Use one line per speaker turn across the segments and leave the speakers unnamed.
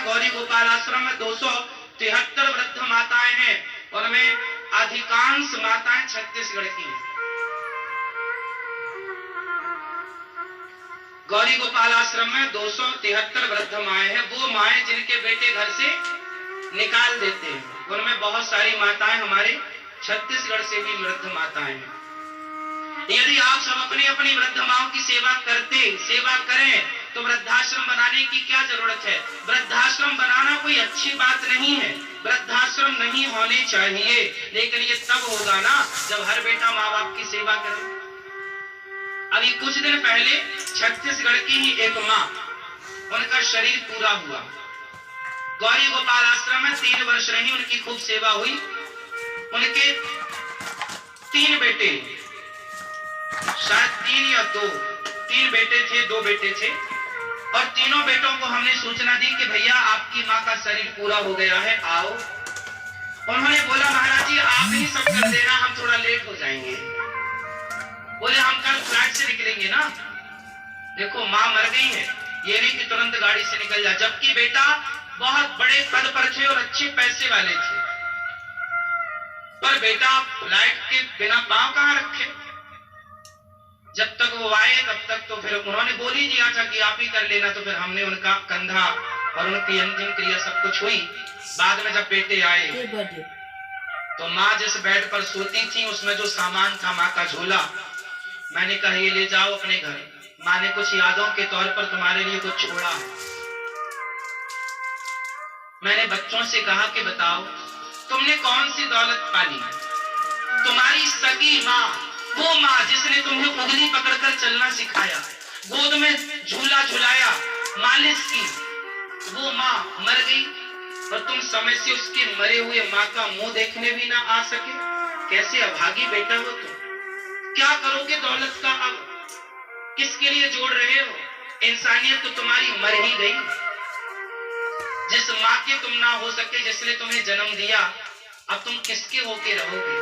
गौरी गोपाल आश्रम में 273 वृद्ध माताएं हैं, उनमें अधिकांश माताएं छत्तीसगढ़ की हैं। गौरी गोपाल आश्रम में 273 वृद्ध माएं हैं, वो माएं जिनके बेटे घर से निकाल देते हैं, उनमें बहुत सारी माताएं हमारे छत्तीसगढ़ से भी वृद्ध माताएं हैं। यदि आप सब अपनी अपनी वृद्ध माओं की सेवा करें तो वृद्धाश्रम बनाने की क्या जरूरत है। वृद्धाश्रम बनाना कोई अच्छी बात नहीं है, वृद्धाश्रम नहीं होने चाहिए, लेकिन ये तब होगा ना जब हर बेटा माँ बाप की सेवा करे। अभी कुछ दिन पहले छत्तीसगढ़ की ही एक माँ, उनका शरीर पूरा हुआ, गौरी गोपाल आश्रम में 3 वर्ष रही, उनकी खूब सेवा हुई। उनके 3 बेटे, शायद 3 या 3 बेटे थे, 2 बेटे थे, और तीनों बेटों को हमने सूचना दी कि भैया आपकी माँ का शरीर पूरा हो गया है, आओ। उन्होंने बोला महाराज जी आप ही सब कर देना, हम थोड़ा लेट हो जाएंगे। बोले हम कल फ्लाइट से निकलेंगे ना। देखो माँ मर गई है, ये नहीं कि तुरंत गाड़ी से निकल जा, जबकि बेटा बहुत बड़े पद पर थे और अच्छे पैसे वाले थे, पर बेटा फ्लाइट के बिना पांव कहां रखे। जब तक वो आए तब तक तो फिर उन्होंने बोल ही दिया था कि आप ही कर लेना, तो फिर हमने उनका कंधा और उनकी अंतिम क्रिया सब कुछ हुई। बाद में जब बेटे आए तो माँ जिस बेड पर सोती थी उसमें जो सामान था, माँ का झोला, मैंने कहा ये ले जाओ अपने घर, माँ ने कुछ यादों के तौर पर तुम्हारे लिए कुछ छोड़ा है। मैंने बच्चों से कहा कि बताओ तुमने कौन सी दौलत पाली। तुम्हारी सगी माँ, वो माँ जिसने तुम्हें उंगली पकड़कर चलना सिखाया, गोद में झूला झुलाया, मालिश की, वो माँ मर गई और तुम समय से उसके मरे हुए माँ का मुंह देखने भी ना आ सके। कैसे अभागी बेटा हो तुम। क्या करोगे दौलत का अब, किसके लिए जोड़ रहे हो। इंसानियत तो तुम्हारी मर ही गई। जिस माँ के तुम ना हो सके, जिसने तुम्हें जन्म दिया, अब तुम किसके होके रहोगे।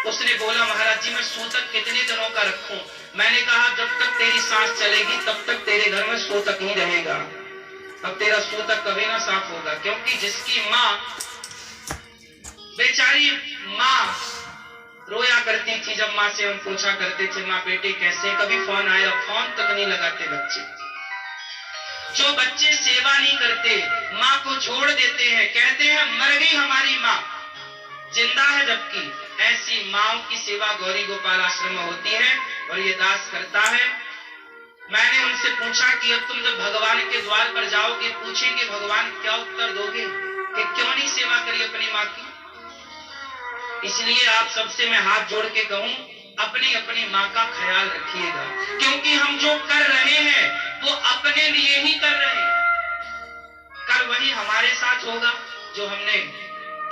उसने बोला महाराज जी मैं सूतक कितने दिनों का रखूं। मैंने कहा जब तक तेरी सांस चलेगी तब तक तेरे घर में सूतक ही रहेगा, अब तेरा सूतक कभी ना साफ होगा। क्योंकि जिसकी माँ, बेचारी माँ रोया करती थी, जब माँ से हम पूछा करते थे माँ बेटे कैसे, कभी फोन आया, फोन तक नहीं लगाते बच्चे। जो बच्चे सेवा नहीं करते, माँ को छोड़ देते हैं, कहते हैं मर गई हमारी माँ, जिंदा है जबकि, ऐसी माओ की सेवा गौरी गोपाल आश्रम में होती है और ये दास करता है। मैंने उनसे पूछा कि अब तुम जब भगवान के द्वार पर जाओगे, पूछेंगे भगवान, क्या उत्तर दोगे कि क्यों नहीं सेवा करी अपनी माँ की। इसलिए आप सबसे मैं हाथ जोड़ के कहूं, अपनी अपनी माँ का ख्याल रखिएगा, क्योंकि हम जो कर रहे हैं वो अपने लिए ही कर रहे हैं। कल वही हमारे साथ होगा जो हमने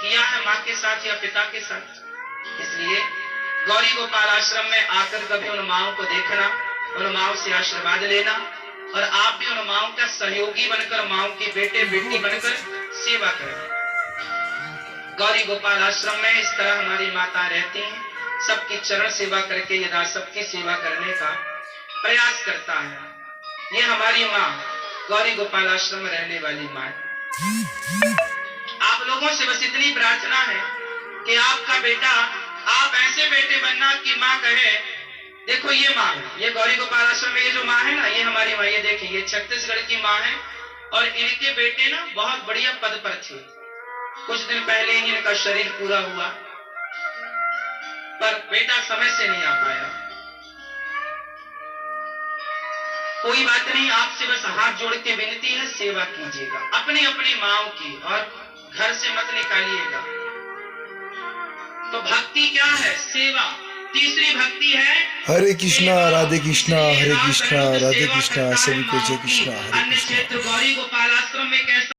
किया है माँ के साथ या पिता के साथ। इसलिए गौरी गोपाल आश्रम में आकर कभी उन माओं को देखना, उन माओं से आशीर्वाद लेना, और आप भी उन माओं का सहयोगी बनकर, माओं की बेटे बेटी बनकर सेवा करें। गौरी गोपाल आश्रम में इस तरह हमारी माता रहती हैं, सबकी चरण सेवा करके ये दास सबकी सेवा करने का प्रयास करता है। ये हमारी माँ गौरी गोपाल आश्रम में रहने वाली माँ है। आप लोगों से बस इतनी प्रार्थना है कि आपका बेटा, आप ऐसे बेटे बनना कि माँ कहे देखो ये माँ है, ये गौरी गोपाल आश्रम में ये जो माँ है ना, ये हमारी माँ, ये देखिए ये छत्तीसगढ़ की माँ है और इनके बेटे ना बहुत बढ़िया पद पर थे। कुछ दिन पहले ही इनका शरीर पूरा हुआ, पर बेटा समय से नहीं आ पाया। कोई बात नहीं, आपसे बस हाथ जोड़ के विनती है, सेवा कीजिएगा अपनी अपनी माओ की और घर से मत निकालिएगा। तो भक्ति क्या है? सेवा। तीसरी भक्ति है
हरे कृष्णा राधे कृष्णा, हरे कृष्णा राधे कृष्णा, सभी को जय कृष्णा हरे कृष्णा।
अन्य क्षेत्र गौरी गोपाल आश्रम में कैसा